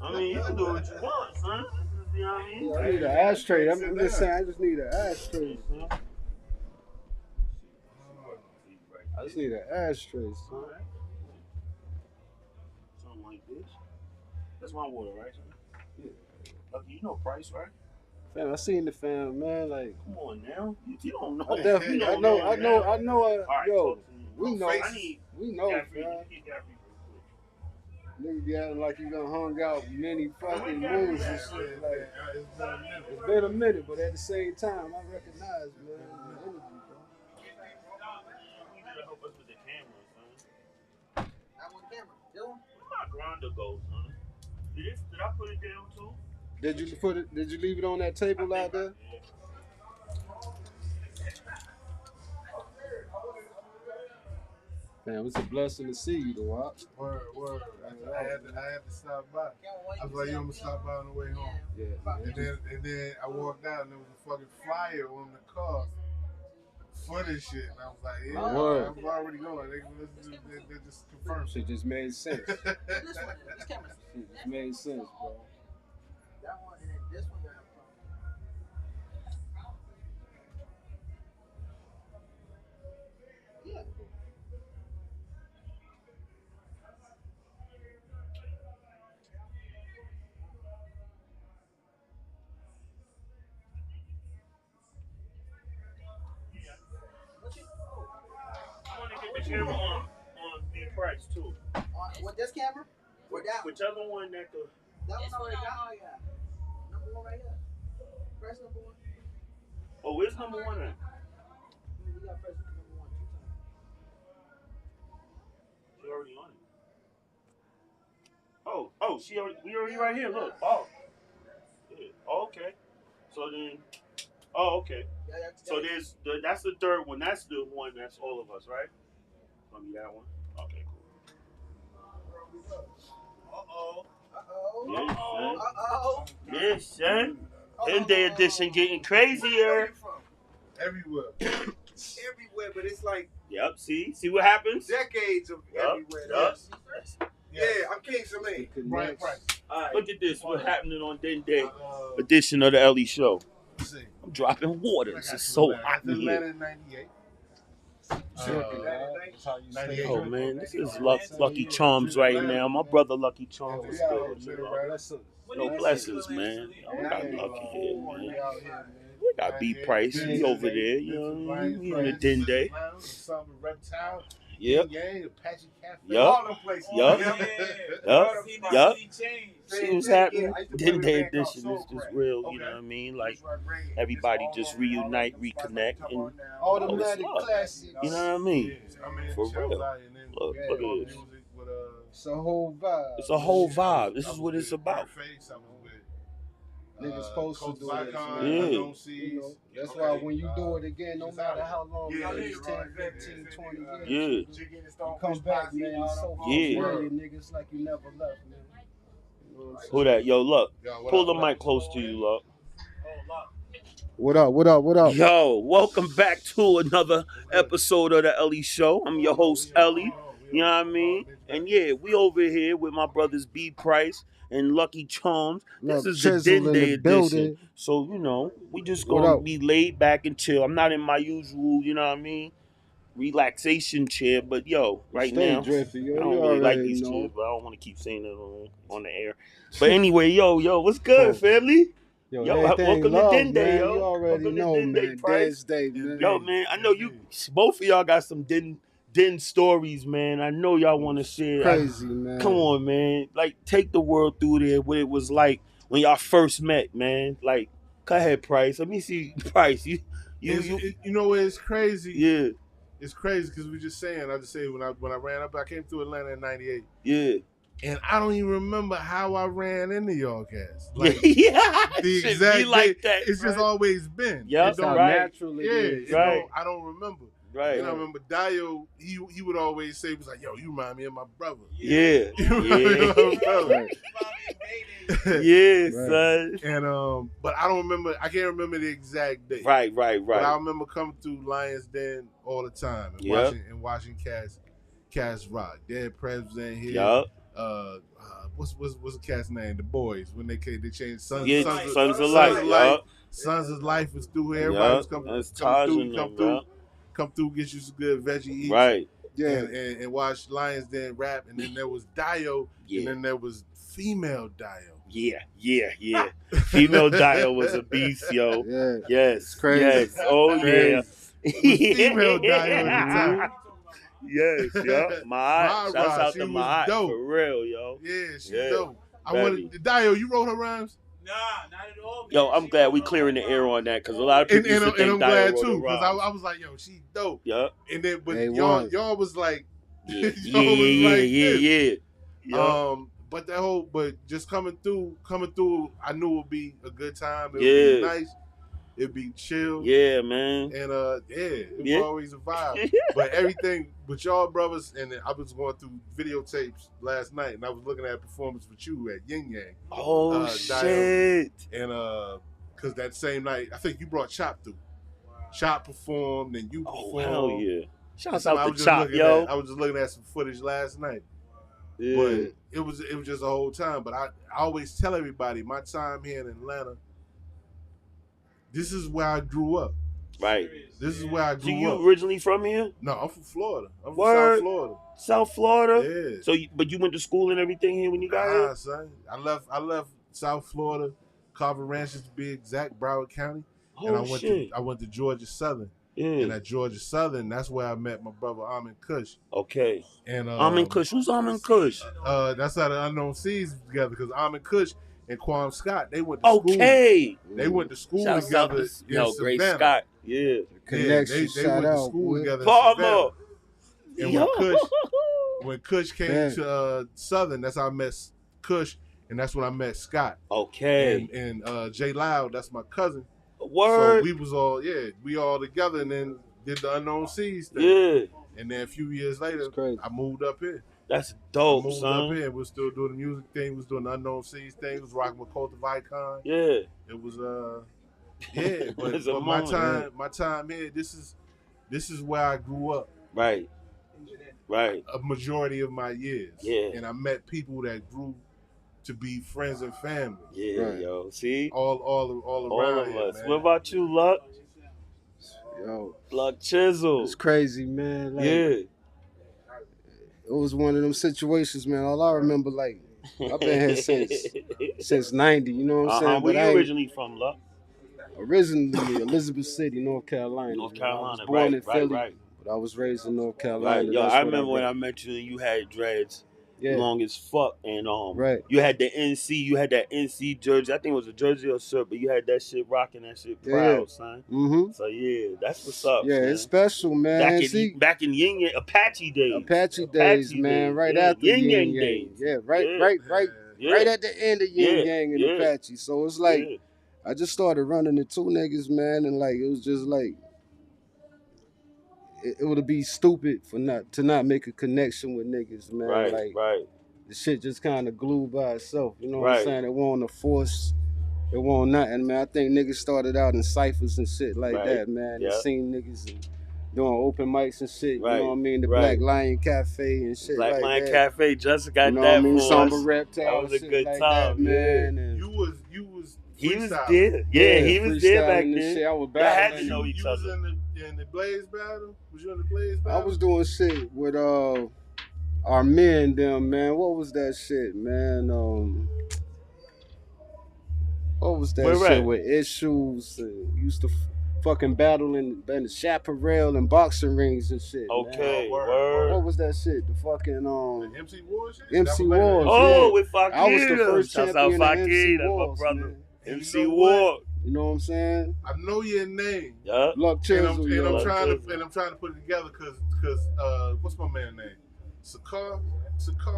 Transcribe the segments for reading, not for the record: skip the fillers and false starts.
I mean, you can do what you want, son. You know what I mean? I need an ashtray. I'm just saying, I just need an ashtray, son. I just need an ashtray, son. Something like this. That's my water, right, son? Yeah. Lucky, you know Price, right? Fam, I seen the fam, man. Like, come on now, you don't know. I definitely, I know. Right, yo, we know, fam. Nigga be acting like you done hung out many fucking moons and shit. Like, it's been a minute, but at the same time, I recognize, man, the energy, bro. You gotta help us with the camera, son. I want camera. Where my grinder go, son? Did I put it down too? Did you leave it on that table out there? Man, it's a blessing to see you, though. Word. I had to stop by. I was like, yo, I'm gonna stop by on the way home. Yeah. And then I walked out and there was a fucking flyer on the car for this shit. And I was like, yeah, I'm already going. They just confirmed. Shit just made sense. This camera. Shit just made sense, bro. That one and then this one. Yeah. I want to get the camera on B Price too. With this camera? Or that? Whichever one that the. That one already got. Yeah. Number one right here. Press number one. Oh, where's number one at? You got press number one 2 times. She already on it. Oh, we already right here. Look. Oh. Yeah. Oh, okay. So then. Oh, okay. So that's the third one. That's the one that's all of us, right? Gonna be that one. Okay, cool. Yes, son. End day edition getting crazier. Everywhere. Everywhere, but it's like. Yep. See what happens? Decades of everywhere. Yep. Yeah, I'm King Salim. Brian Price. Look at this. What's happening on Day edition of the Ellie Show? I'm dropping waters. It's so hot in here. Oh man, this is Lucky Charms right now. My brother Lucky Charms is good. No blessings, man. We got Lucky here, man. We got B Price. He over there. You know, he in the Den Day. Yep. See what's happening? Den Day edition is just real, you know what I mean? Like, everybody just reunite, reconnect, and automatic classics. You know what I mean? For real. Look at this. It's a whole vibe. It's a whole vibe. This is what it's about. Niggas supposed to do it. Yeah. You know, that's why when you do it again, no matter how long it is, 10, 15, 20 years, you come back, man, you're so frustrated, niggas, like you never left, man. You know who that? Yo, look. Pull the mic close to you, look. What up? Yo, welcome back to another episode of the Ellie Show. I'm your host, Ellie. You know what I mean? And yeah, we over here with my brothers B Price and Lucky Charms. This is the Den Day edition. So, you know, we just gonna be laid back and chill. I'm not in my usual, you know what I mean, relaxation chair, but yo, right now, drifty, yo. I don't really like these chairs, but I don't want to keep saying it on the air. But anyway, yo, what's good, family? Yo, welcome to Den Day, yo. You already know, man. Den's Day, man. Yo, man, I know you, both of y'all got some Den stories, man. I know y'all want to share. Crazy, man. Come on, man. Like, take the world through there, what it was like when y'all first met, man. Like, go ahead, Price. Let me see, Price. You know what? It's crazy. Yeah. It's crazy because we just saying. I just say when I ran up, I came through Atlanta in '98. Yeah. And I don't even remember how I ran into y'all cats. Like, yeah. The exact like that. It's just always been. Yeah, right. Naturally. Yeah. Right. I don't remember. Right. And I remember Dio, he would always say, he was like, yo, you remind me of my brother. Yeah. Yeah, son. And but I don't remember, I can't remember the exact date. Right. But I remember coming through Lions Den all the time and watching Cass rock. Dead Prez was in here. Yup. what's the cat's name? The Boys, when they changed Sons of Life. Sons of Life was through here. Everybody was come through, get you some good veggie eats. Right. Yeah. And watch Lions Den rap, and then there was Dio, and then there was female Dio. Yeah. Female Dio was a beast, yo. Yeah. Yes. It's crazy. Yes. Oh, yeah. Female Dio at the time. Yes, yeah. My shouts out to my dope. For real, yo. Yeah, she's dope. I wanted Dio. You wrote her rhymes? Nah, not at all. Yo, I'm glad we clearing the air on that because a lot of people and I'm glad too because I was like, yo, she's dope. Yeah. And then, but Hey, y'all was like, Yeah. But just coming through, I knew it would be a good time. It would be nice. It'd be chill. Yeah, man. And it was always a vibe. But everything with y'all brothers, and I was going through videotapes last night, and I was looking at a performance with you at Yin Yang. Oh shit! And because that same night, I think you brought Chop through. Chop performed, and you performed. Oh hell yeah! Shouts So out to Chop, yo. I was just looking at some footage last night. Yeah. But it was just a whole time. But I always tell everybody my time here in Atlanta. This is where I grew up. Right. This is where I grew up. So you originally from here? No, I'm from Florida. I'm Word. from South Florida. South Florida? Yeah. So, but you went to school and everything here when you got here? Son. I left South Florida, Carver Ranches to be exact, Broward County. Oh, and shit. I went to Georgia Southern. Yeah. And at Georgia Southern, that's where I met my brother Amin Kush. Okay. And Amin Kush. Who's Amin Kush? That's how the Unknown Seas together because Amin Kush and Quam Scott, they went to school. Okay. They went to school Shouts out together to, Great Savannah. Scott. Yeah. Connection. They went to school together in Palmer. Savannah. And when Kush came to Southern, that's how I met Kush, and that's when I met Scott. Okay. And Jay Loud, that's my cousin. Word. So we was we all together, and then did the Unknown Seas thing. Yeah. And then a few years later, I moved up here. That's dope, moved son. up here. We was still doing the music thing. We was doing the Unknown Seas thing. We was rocking with Cult of Icon. Yeah. It was but my time here, this is where I grew up. Right. A majority of my years. Yeah. And I met people that grew to be friends and family. Yeah, right. Yo. See? All around all of here, us. Man. What about you, Luck? Yo. Luck Chisel. It's crazy, man. Like, yeah. It was one of them situations, man. All I remember, like, I've been here since 90, you know what I'm saying? Where you originally from, Luck? Originally, Elizabeth City, North Carolina. North Carolina, I was born in Philly, but I was raised in North Carolina. Right. Yo, I remember when I met you and you had dreads. Long as fuck, and you had the NC, you had that NC jersey. I think it was a jersey or shirt, but you had that shit rocking that shit proud, son. Mm-hmm. So that's what's up. Yeah, man. It's special, man. Back in Yin Yang Apache days. Apache days, man. Right after Yin Yang days. Yeah, right at the end of Yin Yang and Apache. So it's like I just started running the two niggas, man, and like it was just like. It would be stupid to not make a connection with niggas, man. Right. The shit just kind of glued by itself. You know what I'm saying? It wasn't a force. It wasn't nothing, man. I think niggas started out in ciphers and shit like that, man. Yeah. Seen niggas doing open mics and shit. You know what I mean? The Black Lion Cafe and shit Black like that. Black Lion Cafe just got you know that what I mean? for Somber us. Reptile. That was a good like time, that, man. And you was he was there. Yeah, he was there back then. Shit. I was had to know each other. You was in the Blaze battle? Was you in the Blaze battle? I was doing shit with our men, them, man. What was that shit, man? What was that shit with Issues? Used to fucking battle in the chaparral and boxing rings and shit. Okay, man. word. What was that shit? The fucking the MC Wars shit? MC Wars. Oh, with Fakir. I was the first Shouts champion out of Fakir, MC that's Wars, my brother. man. MC Ward. You know what I'm saying? I know your name. Yeah. Luck Chisel. And I'm trying to put it together because what's my man's name? Sakar,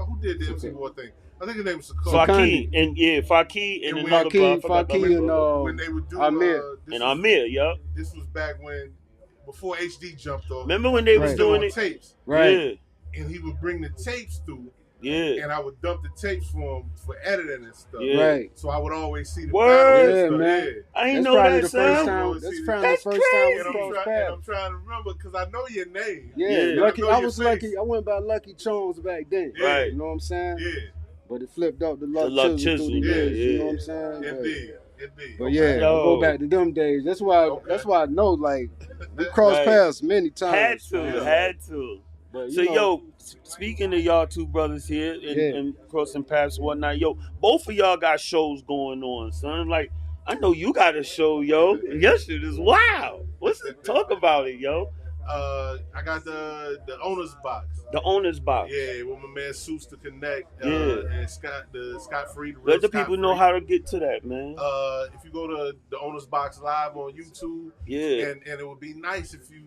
who did the MC War thing? I think his name was Sakar. Fakir and Fakir and another Fakir and when they would do Amir. Amir, This was back before HD jumped off. Remember when they was doing it? Tapes. Right. Yeah. And he would bring the tapes through Yeah. And I would dump the tapes for him for editing and stuff. Yeah. Right. So I would always see the Word. battles and Yeah, stuff. man. Yeah. I ain't That's know probably that, the son. first time. That's That's probably the first time we And crossed I'm paths. trying to remember because I know your name. Yeah, Yeah. Lucky. I know I your was face. lucky. I went by Lucky Chones back then. Right. You know what I'm saying? Yeah. But it flipped up to Luck Luck Chisel through the Chisel, years. yeah, You yeah. know what I'm saying? Indeed. But yeah, Yo. I go back to them days. That's why. Okay. That's why I know. Like we crossed Right. paths many Had times. to, man. had to. But, So, you know, yo, speaking of y'all two brothers here and, Yeah. and crossing paths and whatnot, yo, both of y'all got shows going on, son. Like, I know you got a show, yo. And your shit is wild. What's the talk about it, yo? I got the owner's box. The owner's box. Yeah, with my man Seuss to Connect. Yeah. And Scott Free. Let the people know how to get to that, man. If you go to the owner's box live on YouTube, Yeah. and it would be nice if you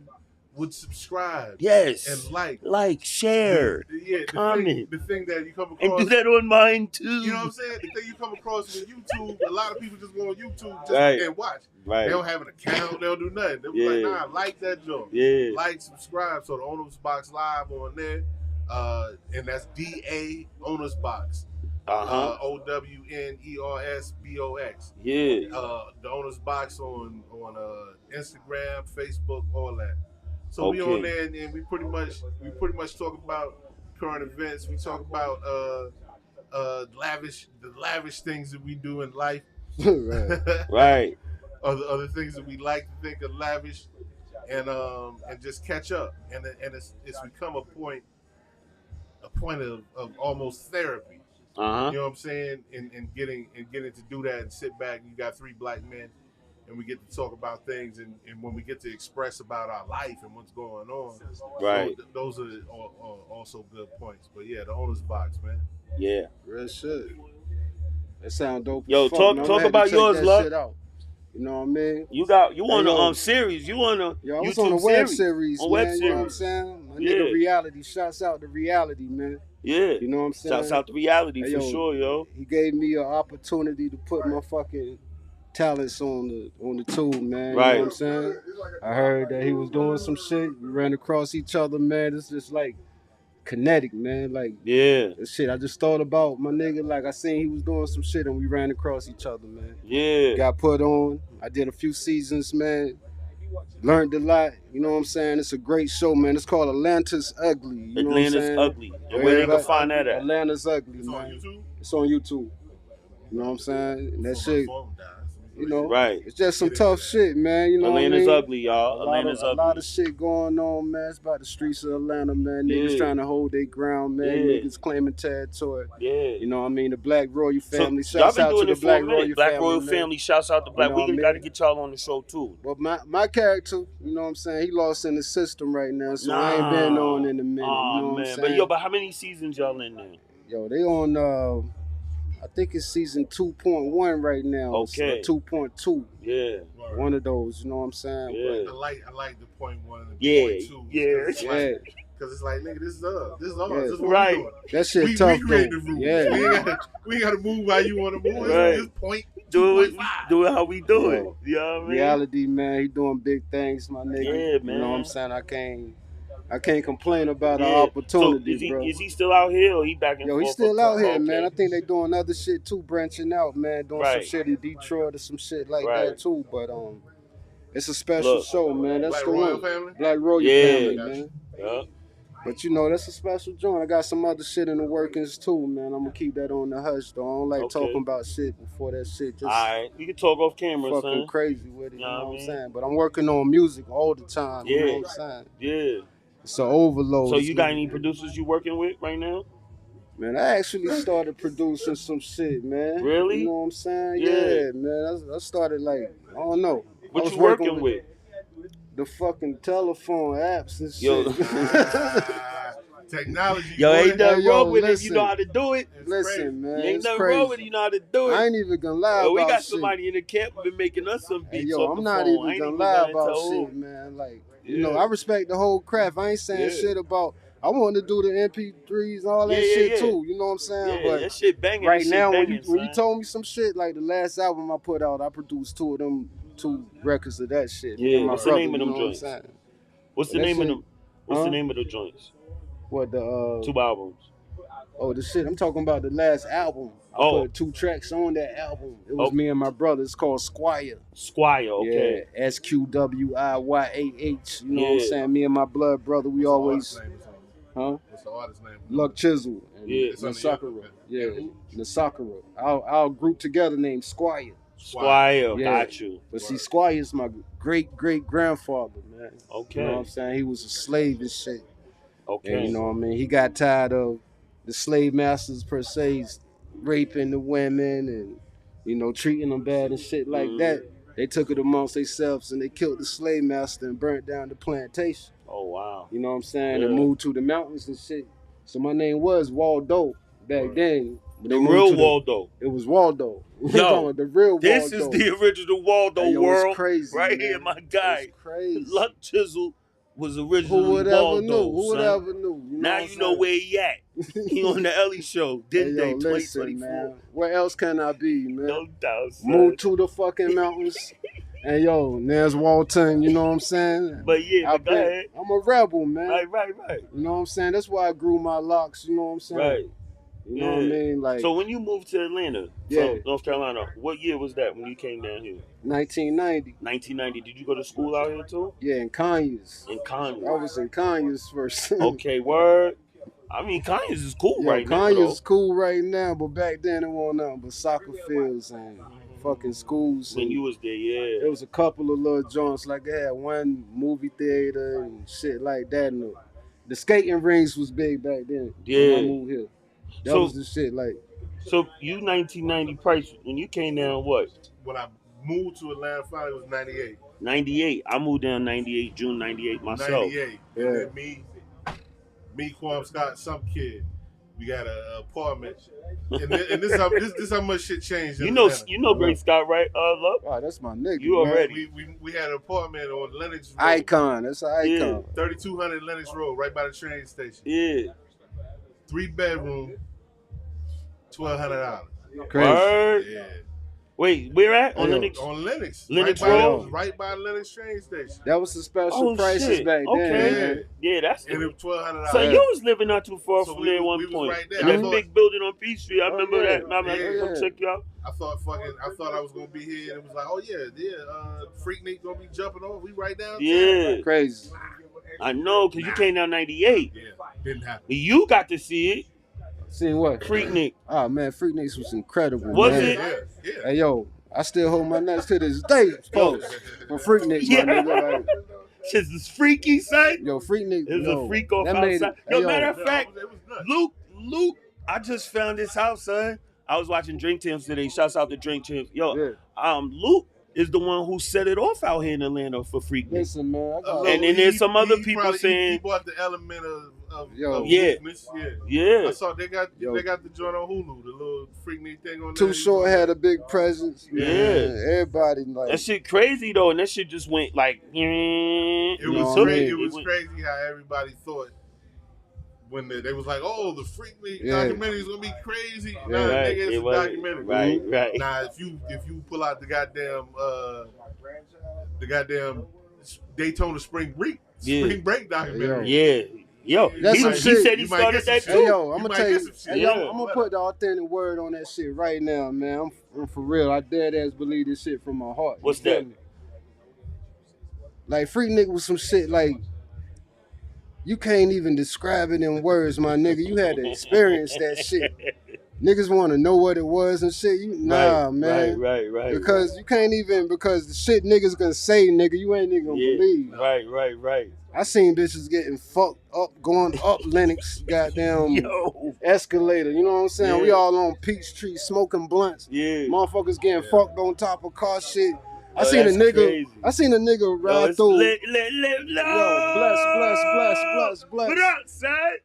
would subscribe. Yes. And like. Share. Yeah, comment. The thing that you come And across. do that on mine, too. You know what I'm saying? The thing you come across with YouTube, a lot of people just go on YouTube just Right. and watch. Right. They don't have an account. They don't do nothing. They be Yeah. like, nah, like that joint. Yeah. Like, subscribe. So the Owner's Box Live on there. And that's DA Owner's Box. Uh-huh. OWNERSBOX. Yeah. The Owner's Box on Instagram, Facebook, all that. So we Okay. on there and we pretty much talk about current events. We talk about the lavish things that we do in life. right. Right. other things that we like to think are lavish, and just catch up. And it's become a point of almost therapy. Uh-huh. You know what I'm saying? And getting to do that and sit back. And you got three black men, and we get to talk about things, and when we get to express about our life and what's going on. Right. So those are also good points. But yeah, the owner's box, man. Yeah. Real shit. That sound dope. Yo, as fuck, talk man. I'm gonna have about to check yours, that Luck. shit out. You know what I mean? You on Hey, yo. a series. You on a Yo, I was YouTube on a web series, On man. web You know what I'm series. saying? My Yeah. nigga Reality. Shouts out to Reality, man. Yeah. You know what I'm saying? Shouts out to Reality Hey, for yo. sure, yo. He gave me an opportunity to put my fucking talents on the tube, man. Right. You know what I'm saying? I heard that he was doing some shit. We ran across each other, man. It's just like kinetic, man. Like Yeah. that shit. I just thought about my nigga. Like I seen he was doing some shit and we ran across each other, man. Yeah. Got put on. I did a few seasons, man. Learned a lot. You know what I'm saying? It's a great show, man. It's called Atlanta's Ugly. You know what I'm Atlanta's saying? Ugly. And where they can Everybody- find that at? Atlanta's Ugly, It's on man. YouTube. It's on YouTube. You know what I'm saying? And that Before my shit, phone dies. you know, Right. it's just some tough shit, man. You know Atlanta's what I mean? ugly, y'all. Atlanta's a lot ugly. of shit going on, man. It's about the streets of Atlanta, man. Niggas Yeah. trying to hold their ground, man. Yeah. Niggas claiming territory. Yeah. You know what I mean? The Black Royal family. So, y'all Shouts been out doing to it the for Black a minute. Royal Black family. Royal man. family. Shouts out to Black. know We what I mean? got to get y'all on the show too. But my character, you know what I'm saying? He lost in the system right now, so I ain't been on in a minute. Oh you know what I'm man, saying? but yo, but how many seasons y'all in there? Yo, they on I think it's season 2.1 right now. Okay. 2.2. Yeah. One of those, you know what I'm saying? Yeah. I like the point one and the Yeah, point two. yeah. Because Yeah. it's like, nigga, this is us. This is ours. Yeah. This is what Right. we doing. That shit We tough create though. the rules. Yeah. We ain't got to move how you want to move. Right. It's point Do it 2.5. how we do it. Yo, You know what I mean? Reality, man, he doing big things, my nigga. Yeah, You man. know what I'm saying? I can't complain about the Yeah. opportunity, So bro. is he still out here or he back and Yo, forth? he's still out here, Okay. man. I think they doing other shit too, branching out, man, doing Right. some shit in Detroit or some shit like Right. that too. But it's a special Look. show, man. That's Black the Royal one. family? Black Royal Yeah. family, Gotcha. man. Yeah. But you know, that's a special joint. I got some other shit in the workings too, man. I'm gonna keep that on the hush though. I don't like Okay. talking about shit before that shit just All right. We can talk off camera, fucking son. crazy with it. You Know know what I what I'm mean? saying? But I'm working on music all the time. You know Yeah. what I'm saying? Yeah. It's an overload. So you got any producers you working with right now? Man, I actually started producing some shit, man. Really? You know what I'm saying? Yeah. Yeah, man. I started like, I don't know. I What was you working with? the fucking telephone apps and Yo. shit. Technology. Yo, boy. ain't nothing Yo, wrong with it if you listen. know how to do it. It's crazy. Listen, man. Ain't it's nothing crazy. wrong with it. You know how to do I it. ain't even gonna lie Yo, we about got shit. somebody in the camp been making us some Hey, beats yo, off I'm the not phone. even I ain't gonna even lie gonna about tell shit, who. man. Like, Yeah. you know, I respect the whole craft. I ain't saying Yeah. shit about. I want to do the MP3s, all that Yeah, yeah, shit yeah. too. You know what I'm saying? Yeah, but that shit banging. right that shit now, banging, when you son. told me some shit, like the last album I put out, I produced two records of that shit. Me Yeah, and my what's the brother, name of you them know what I'm joints? saying? What's the That name of shit- them? What's the Huh? name of the joints? What the 2 albums. Oh, the shit. I'm talking about the last album. I put 2 tracks on that album. It was me and my brother. It's called Squire. Squire, okay. Yeah, SQWIYAH. You know what I'm saying? Me and my blood brother, we always. Huh? What's the artist name? Luck Chisel. Yeah. Nasakura. Yeah. Nasakura. Our group together named Squire. Squire, got you. But see, Squire is my great grandfather, man. Okay. You know what I'm saying? He was a slave and shit. Okay. And you know what I mean? He got tired of the slave masters per se raping the women and, you know, treating them bad and shit like that. They took it amongst themselves and they killed the slave master and burnt down the plantation. Oh, wow. You know what I'm saying? And moved to the mountains and shit. So my name was Waldo back then. The real Waldo. It was Waldo. Yo, the real Waldo. This is the original Waldo world. Crazy, right man. here, my guy. It's crazy. Luck Chisel was originally Who would Waldo. ever knew? Who would ever knew? Now you know where he at. He on the Ellie Show. Didn't they? 2024. Man. Where else can I be, man? No doubt, son. Move to the fucking mountains. And yo, there's Walton, you know what I'm saying? But yeah, go ahead. I'm a rebel, man. Right. You know what I'm saying? That's why I grew my locks, you know what I'm saying? Right. You know what I mean? Like, so when you moved to Atlanta from North Carolina, what year was that when you came down here? 1990. 1990. Did you go to school out here too? Yeah, in Conyers. In Conyers. I was in Conyers first. Okay, word. I mean, Conyers is cool right now. Conyers is cool right now, but back then it wasn't nothing but soccer fields and fucking schools. When you was there, yeah. There was a couple of little joints, like they had one movie theater and shit like that. And the skating rings was big back then. Yeah. When I moved here. That was the shit, like. So you 1990 Price, when you came down, what? When I moved to Atlanta, finally, it was 98. 98. I moved down 98, June 98 myself. 98. Yeah. And then me, Quam Scott, some kid. We got an apartment. And this how much shit changed. You know Great Scott, right? Love? Wow, that's my nigga. You already. We had an apartment on Lennox Road. Icon. That's an icon. Yeah. 3200 Lennox Road, right by the train station. Yeah. 3-bedroom, $1,200. Crazy. Word. Yeah. Wait, where at? On Lennox? On Lennox. Lennox Road? Right by Lennox train station. That was the special prices back then. Okay. Yeah, that's and it was $1,200. So you was living not too far from there at one point. Right there. In that big building on Peachtree. I remember that. I'm like, come check you out. I thought I was gonna be here, and it was like, oh yeah, Freaknik gonna be jumping over. We right down. Yeah, crazy. I know, cause you came down 98. Yeah, didn't happen. You got to see it. Seeing what? Freaknik. Oh man, Freaknik was incredible. Was man. it? Yeah. Hey yo, I still hold my nuts to this day. Post for Freaknik, my nigga. Like, Just this freaky, son. yo, Freaknik. It was a freak off outside. Matter of fact, Luke, I just found this house, son. I was watching Drink Champs today. Shouts out to Drink Champs. Yo, Luke is the one who set it off out here in Atlanta for Freaknik. Listen, man. And then there's some other people saying he bought the element of yeah. Yeah. I saw they got the joint on Hulu, the little Freaknik thing on there. Too Short had a big presence. Yeah. Man. Everybody like that shit crazy though, and that shit just went like it was crazy how everybody thought when they was like, oh, the Freaknik documentary is gonna be crazy. Yeah. Nah, nigga, it's a documentary. Right. Now if you pull out the goddamn Daytona Spring Break documentary. Yeah. Yo, he said he started that too. Hey, yo, I'm gonna tell you. Hey, yo, I'm gonna put the authentic word on that shit right now, man. I'm for real. I dead ass believe this shit from my heart. What's that? Like Freaknik was some shit like you can't even describe it in words, my nigga. You had to experience that shit. Niggas want to know what it was and shit. Man. Right. Because you can't even, because the shit niggas gonna say, nigga, you ain't even gonna believe. Right. I seen bitches getting fucked up, going up Lennox, goddamn escalator. You know what I'm saying? Yeah. We all on Peachtree smoking blunts. Yeah. Motherfuckers getting fucked on top of car shit. I seen a nigga ride through. Yo, bless. What up, son?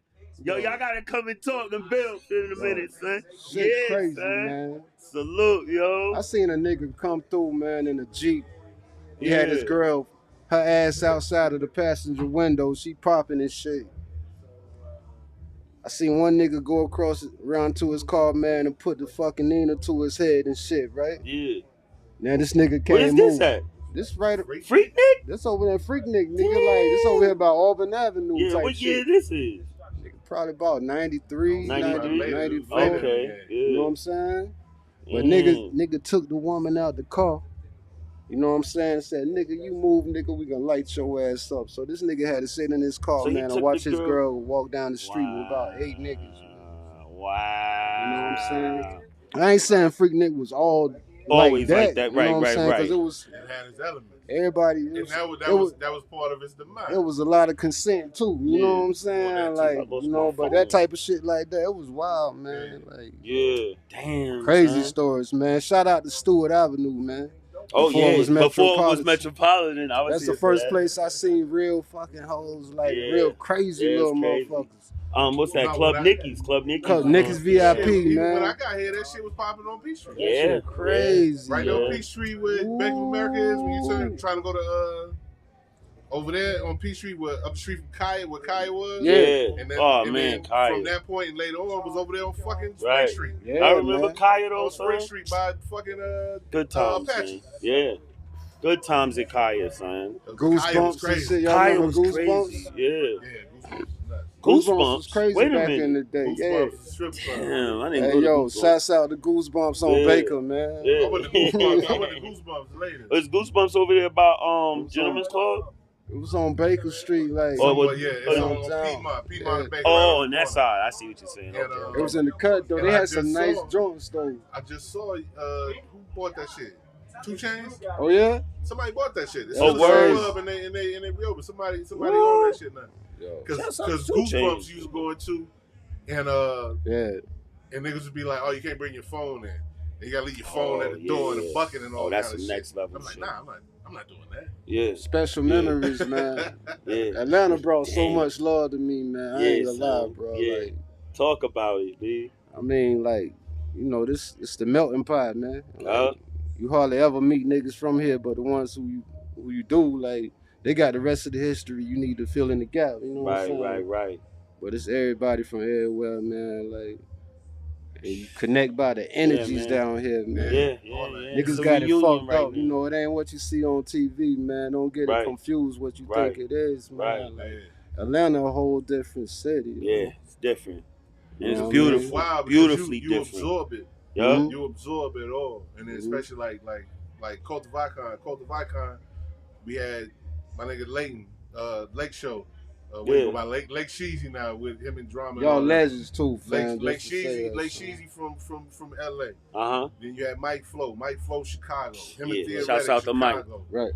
Yo, y'all gotta come and talk and build in a minute, son. Shit yeah, crazy, son. man. Salute, yo. I seen a nigga come through, man, in a Jeep. He had his girl, her ass outside of the passenger window. She popping and shit. I seen one nigga go across around to his car, man, and put the fucking Nina to his head and shit, right? Yeah. Now this nigga came. Where's this at? This right. Freaknik? This over there, Freaknik, nigga. Like this over here by Auburn Avenue. Yeah, type what shit. year this is? probably about 93, 93? 94. Okay, yeah. You know what I'm saying? But nigga took the woman out the car. You know what I'm saying? Said, nigga, you move, nigga, we gonna light your ass up. So this nigga had to sit in his car, So he man, and took watch the his girl- girl walk down the street with about 8 niggas. Wow. You know what I'm saying? I ain't saying freak nigga was all Always like like that. that. You know Right, what I'm right, saying? right. Because it was It had its elements. everybody. And that was part of his demise. It was a lot of consent too. You know what I'm saying? Well, that Like, too. I lost you know, my but phone. that type of shit like that, it was wild, man. Like, Yeah. Damn. crazy son. stories, man. Shout out to Stewart Avenue, man. Oh, Before yeah. it was Before it was Metropolitan. Metropolitan, I was That's here the for first that. place I seen real fucking hoes, like Yeah. real crazy Yeah, it's little crazy. motherfuckers. What's that? No, Club when I- Nicky's. Club Nicky's. Cause Nicky's VIP, Shit, even man. when I got here, that shit was popping on Peachtree. That Yeah. shit crazy. Right Yeah. there on Peachtree where Bank of America is when you trying to go to over there on Peachtree where up the street from Kaya, where Kaya was. Yeah. And then, Oh, and man, then Kaya. from that point and later on was over there on fucking Spring Right. Street. Yeah, I remember man. Kaya though, On Spring son. Street by fucking Good times, man. Apache. Yeah. Good times at Kaya, son. Kaya was Goosebumps and crazy. shit. Y'all Kaya remember was Goosebumps? crazy. Yeah. Yeah, Goosebumps was nuts. Goosebumps was crazy Wait a back minute. in the day. Goosebumps strip club. Damn, I didn't Yeah. go Hey, to yo, Goosebumps. shouts out to Goosebumps on Yeah. Baker, man. Yeah. I went to Goosebumps later. Is Goosebumps over there by Gentleman's Club? It was on Baker Street, like. Oh, Somewhere, what- yeah, it's oh, on downtown. Piedmont and Baker. Oh, right on around that the side. I see what you're saying. And, Okay. It was in the cut though. And They I had some just nice saw- joints though. corner. I just saw who bought that shit. 2 Chainz. Oh yeah. Somebody bought that shit. It's Oh, still a word. club and they reopened. Somebody owned that shit now. Yo. Shouts out Because to 2 Goosebumps Chainz. you was going to, and Yeah. and niggas would be like, oh, you can't bring your phone in. And you gotta leave your phone at the Oh, door in yeah. a bucket and all Oh, that's kind of some shit. next level I'm like, shit. nah, I'm not doing that. Yeah. Special Yeah. memories, man. Yeah. Atlanta brought so Damn. much love to me, man. I Yeah, ain't gonna lie, son. bro. Yeah. Like, Talk about it, B. I mean, like, you know, it's the melting pot, man. Like, Yeah. you hardly ever meet niggas from here, but the ones who you do, like, they got the rest of the history. You need to fill in the gap. You know what I'm Right, saying? right. But it's everybody from everywhere, man. Like, and you connect by the energies man. down here, man. Yeah. Niggas It's a got it reunion fucked right up. now. You know, it ain't what you see on TV, man. Don't get Right. it confused what you Right. think it is, man. Right. Like, Atlanta a whole different city. you Yeah, know? it's different. You And know it's what I beautiful. mean? Wow, because Beautifully you different. absorb it. Yeah. Mhm. You absorb it all, and then Mhm. especially like Cult of Icon. We had my nigga Layton, Lake Show. We Yeah. go by Lake Sheezy now with him and Drama. and Y'all all that. legends too, fam. Lake just to say that, Sheezy from LA. Uh-huh. Then you had Mike Flow Chicago. Him Yeah, and Theoretic, shouts out to Mike. Chicago. Right.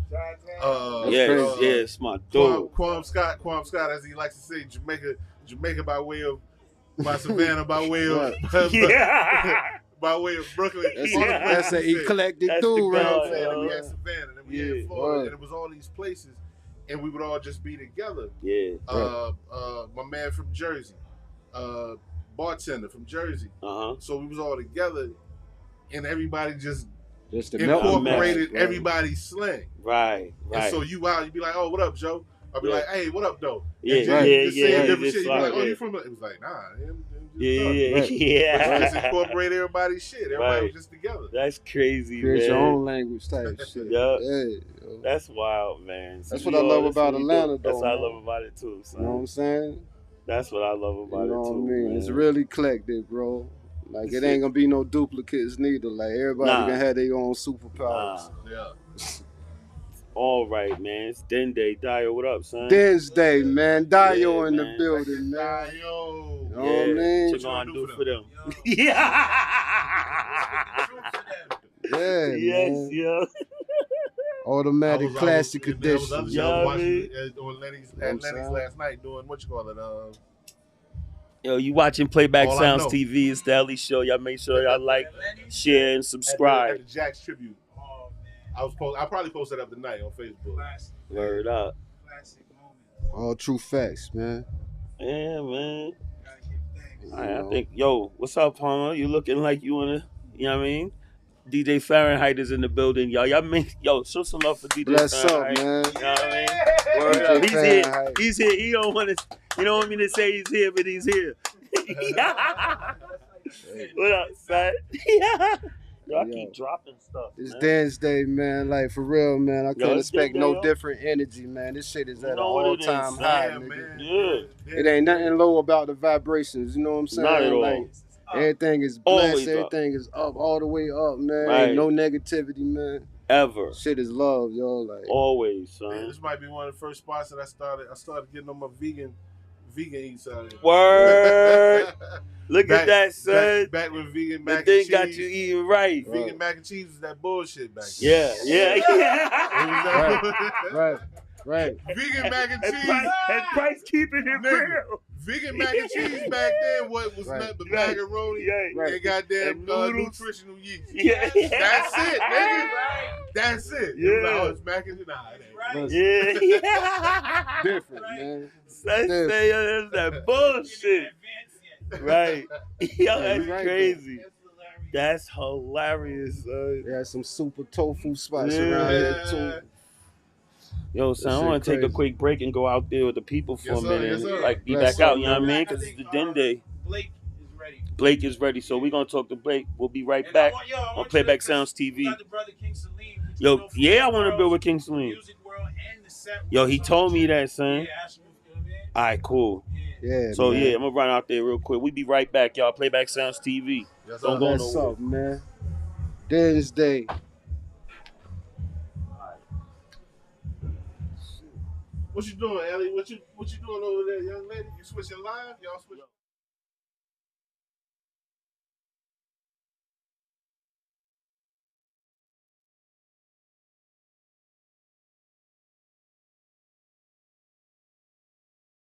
Uh, Yes, uh, yes, my dude. Quam Scott, as he likes to say, Jamaica by way of by Savannah, by way of Yeah. by way of Brooklyn. That's, Yeah. that's an eclectic That's the dude, guy, right And then we there. had Savannah, then we Yeah. had Florida, Right. and it was all these places, and we would all just be together. Yeah. My man from Jersey, bartender from Jersey. Uh-huh. So we was all together, and everybody just Just the melting pot, incorporated right. everybody's slang. Right. And Right. so you be like, oh, what up, Joe? I'll be Yeah. like, hey, what up, though? Yeah, And right. just saying yeah, different just shit. You be like, like, oh, yeah. you from? It was like, nah, him Yeah, Right. yeah. Just incorporate everybody's shit. Everybody Right. was just together. That's crazy, Create man. your own language type shit. Yeah. Yo. That's wild, man. That's See, what I love that's about what we Atlanta, do. That's though, what I man. love about it too, son. You know what I'm saying? That's what I love about You know it what I too, mean? man. It's really eclectic, bro. Like, it That's ain't gonna be no duplicates neither. Like, everybody Nah. gonna have their own superpowers. Yeah. All right, man. It's Den Day. Dio, what up, son? Den's Day, man. Dio Yeah, in the man. building, man. Yo. You know Yeah. what I mean? What you gonna do for them? Yeah, Yes, man. yeah. Automatic classic I was edition. Yeah, watching man. on Lenny's You know what I'm saying? last night doing what you call it. Yo, you watching Playback All I Sounds know. TV. It's the Ellie Show. Y'all make sure y'all like, share, and At subscribe. the Jack's tribute. I probably posted up tonight on Facebook. Word up. All true facts, man. Yeah, man. You All right, I know. think, yo, what's up, Palmer? You looking like you wanna, you know what I mean? DJ Fahrenheit is in the building, y'all. Y'all make, yo, show some love for DJ Bless up, Fahrenheit. man. You know what I mean? Word up. DJ He's here. Fahrenheit. He's here. He don't want to. You don't want me to say he's here, but he's here. What up, son? Yo, I keep dropping stuff. It's man. Dance Day, man. Like for real, man. I couldn't it's expect good no day, yo. different energy, man. This shit is You at an know what it is, all-time son. high, Yeah, nigga. man. Yeah. It ain't nothing low about the vibrations. You know what I'm saying? Not at all. Like everything is Always blessed. up. Everything is up all the way up, man. Right. Ain't no negativity, man. Ever. Shit is love, yo. Like Always, Man, son. this might be one of the first spots that I started getting on my vegan eats out here. Word. Look at that, son. Back when vegan The mac and thing cheese. got you eating right. Vegan mac and cheese was that bullshit back Yeah, then. yeah. right. Vegan mac and And cheese. Price keeping it Nigga. real. Vegan mac and cheese back then, what was nothing but Right. macaroni Yeah. and goddamn And noodles. nutritional yeast. Yeah. That's it, nigga. That's it. Yeah. It was like, oh, it's mac and cheese. Nah, it ain't. Yeah. Different, man. That's that bullshit. Right. Yo, that's right, crazy. That's hilarious, son. They had some super tofu spots Yeah. around here too. Yo, son, I shit want to take a crazy. quick break and go out there with the people for Yes, a sir. minute. Yes, and, sir. like, be Bless back out, up, you know what I man. mean? Because it's the Den Day. Blake is ready. Blake is ready, so we're going to talk to Blake. We'll be right And back I on want you Playback to- Sounds we TV. got the brother King Salim, which Yo, you know, for yeah, I the want to world, build with King the Salim. music world and the set Yo, world. he told me that, son. Yeah, ask him, you know what I mean? All right, cool. Yeah. So, man. yeah, I'm going to run out there real quick. We be right back, y'all. Playback Sounds TV. Yes, Don't sir. go That's nowhere. up, man. Dance Day. What you doing, Ellie? What you doing over there, young lady? You switching live? Y'all switching?